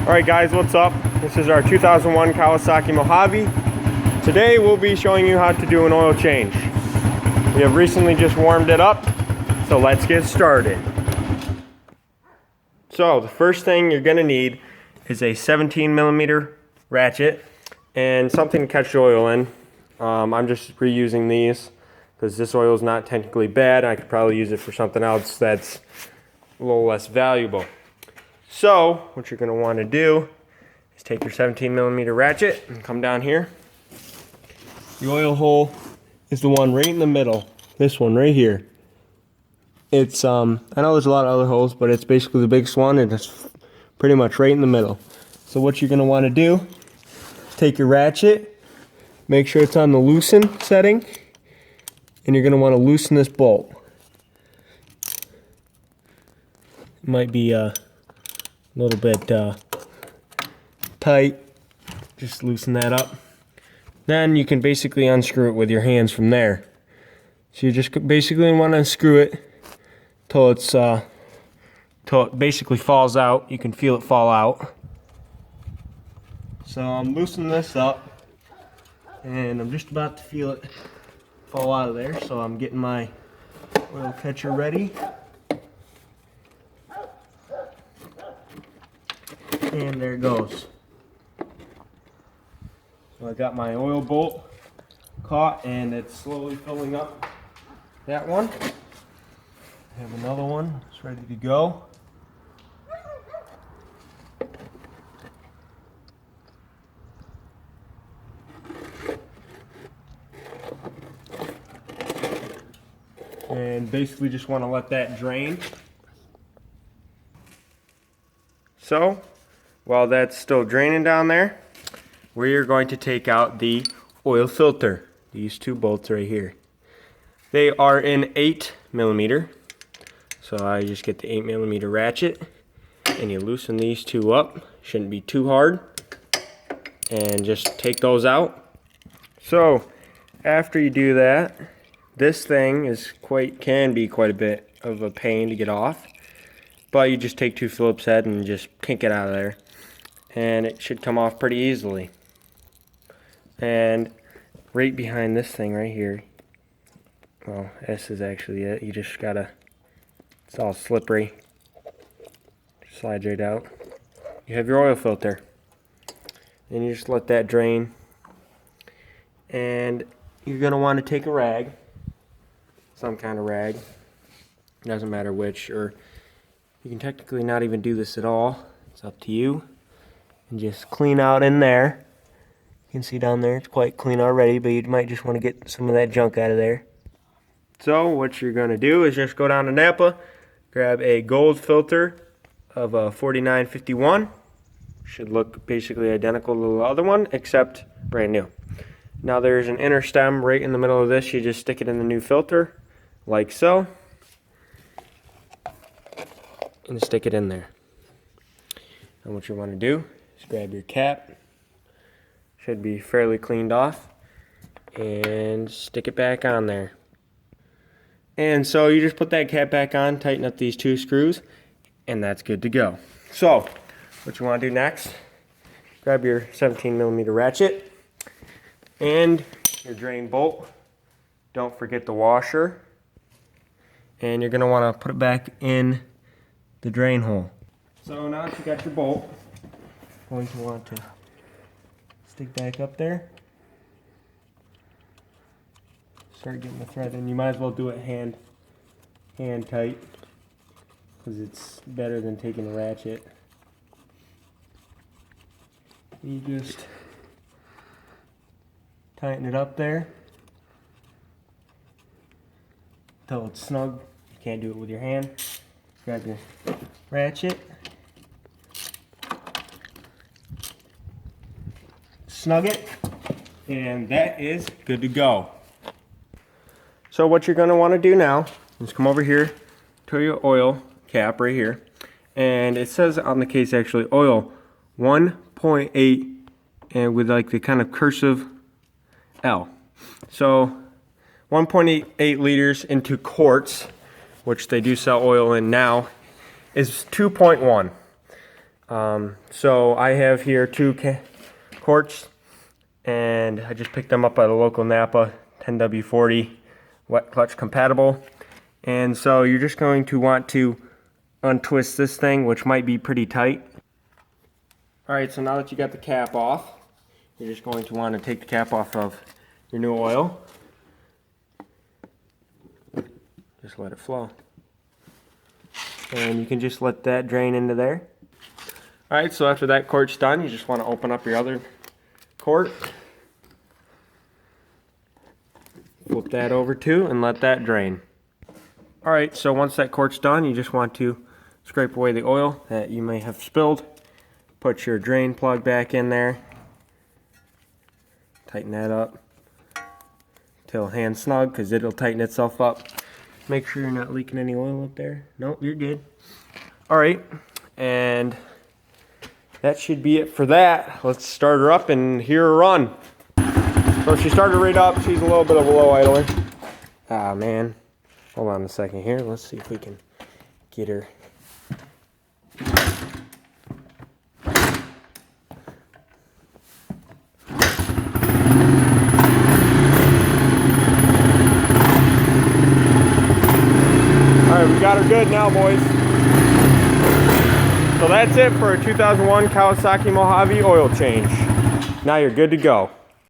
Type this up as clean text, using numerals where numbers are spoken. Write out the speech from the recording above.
Alright guys, what's up? This is our 2001 Kawasaki Mojave. Today we'll be showing you how to do an oil change. We have recently just warmed it up, so let's get started. So the first thing you're going to need is a 17mm ratchet and something to catch the oil in. I'm just reusing these because this oil is not technically bad. I could probably use it for something else that's a little less valuable. So what you're going to want to do is take your 17mm ratchet and come down here. The oil hole is the one right in the middle. This one right here. It's I know there's a lot of other holes, but it's basically the biggest one, and it's pretty much right in the middle. So what you're going to want to do is take your ratchet, make sure it's on the loosen setting, and you're going to want to loosen this bolt. It might be a little bit tight. Just loosen that up. Then you can basically unscrew it with your hands from there. So you just basically want to unscrew it till it basically falls out. You can feel it fall out. So I'm loosening this up, and I'm just about to feel it fall out of there. So I'm getting my oil catcher ready. And there it goes. So I got my oil bolt caught, and it's slowly filling up that one. I have another one. It's ready to go. And basically just want to let that drain. So while that's still draining down there, we're going to take out the oil filter. These two bolts right here. They are in 8mm. So I just get the 8mm ratchet and you loosen these two up. Shouldn't be too hard. And just take those out. So after you do that, this thing can be quite a bit of a pain to get off. But you just take two Phillips head and just kink it out of there. And it should come off pretty easily. And right behind this thing right here, well, this is actually it. You just gotta, it's all slippery. Slides right out. You have your oil filter. And you just let that drain. And you're gonna want to take a rag, some kind of rag. It doesn't matter which, or you can technically not even do this at all. It's up to you. And just clean out in there. You can see down there it's quite clean already, but you might just want to get some of that junk out of there. So what you're going to do is just go down to Napa, grab a gold filter of a 4951. Should look basically identical to the other one, except brand new. Now there's an inner stem right in the middle of this. You just stick it in the new filter, like so, and stick it in there. And what you want to do is grab your cap. Should be fairly cleaned off, and stick it back on there. And so you just put that cap back on, tighten up these two screws, and that's good to go. So what you want to do next, grab your 17mm ratchet and your drain bolt. Don't forget the washer, and you're going to want to put it back in the drain hole. So now that you got your bolt, you're going to want to stick back up there. Start getting the thread in. You might as well do it hand tight, because it's better than taking a ratchet. You just tighten it up there until it's snug. You can't do it with your hand. Grab your ratchet, snug it, and that is good to go. So what you're going to want to do now is come over here to your oil cap right here, and it says on the case actually oil 1.8 and with like the kind of cursive L. So 1.88 liters into quarts, which they do sell oil in now, is 2.1. So I have here two quarts, and I just picked them up at a local Napa, 10W40, wet clutch compatible. And so you're just going to want to untwist this thing, which might be pretty tight. Alright, so now that you got the cap off, you're just going to want to take the cap off of your new oil. Just let it flow. And you can just let that drain into there. Alright, so after that quart's done, you just want to open up your other quart. Flip that over too and let that drain. Alright, so once that quart's done, you just want to scrape away the oil that you may have spilled. Put your drain plug back in there. Tighten that up till hand snug, because it'll tighten itself up. Make sure you're not leaking any oil up there. Nope, you're good. Alright, and that should be it for that. Let's start her up and hear her run. So she started right up. She's a little bit of a low idler. Ah, man. Hold on a second here. Let's see if we can get her. Alright, we got her good now, boys. So that's it for a 2001 Kawasaki Mojave oil change. Now you're good to go.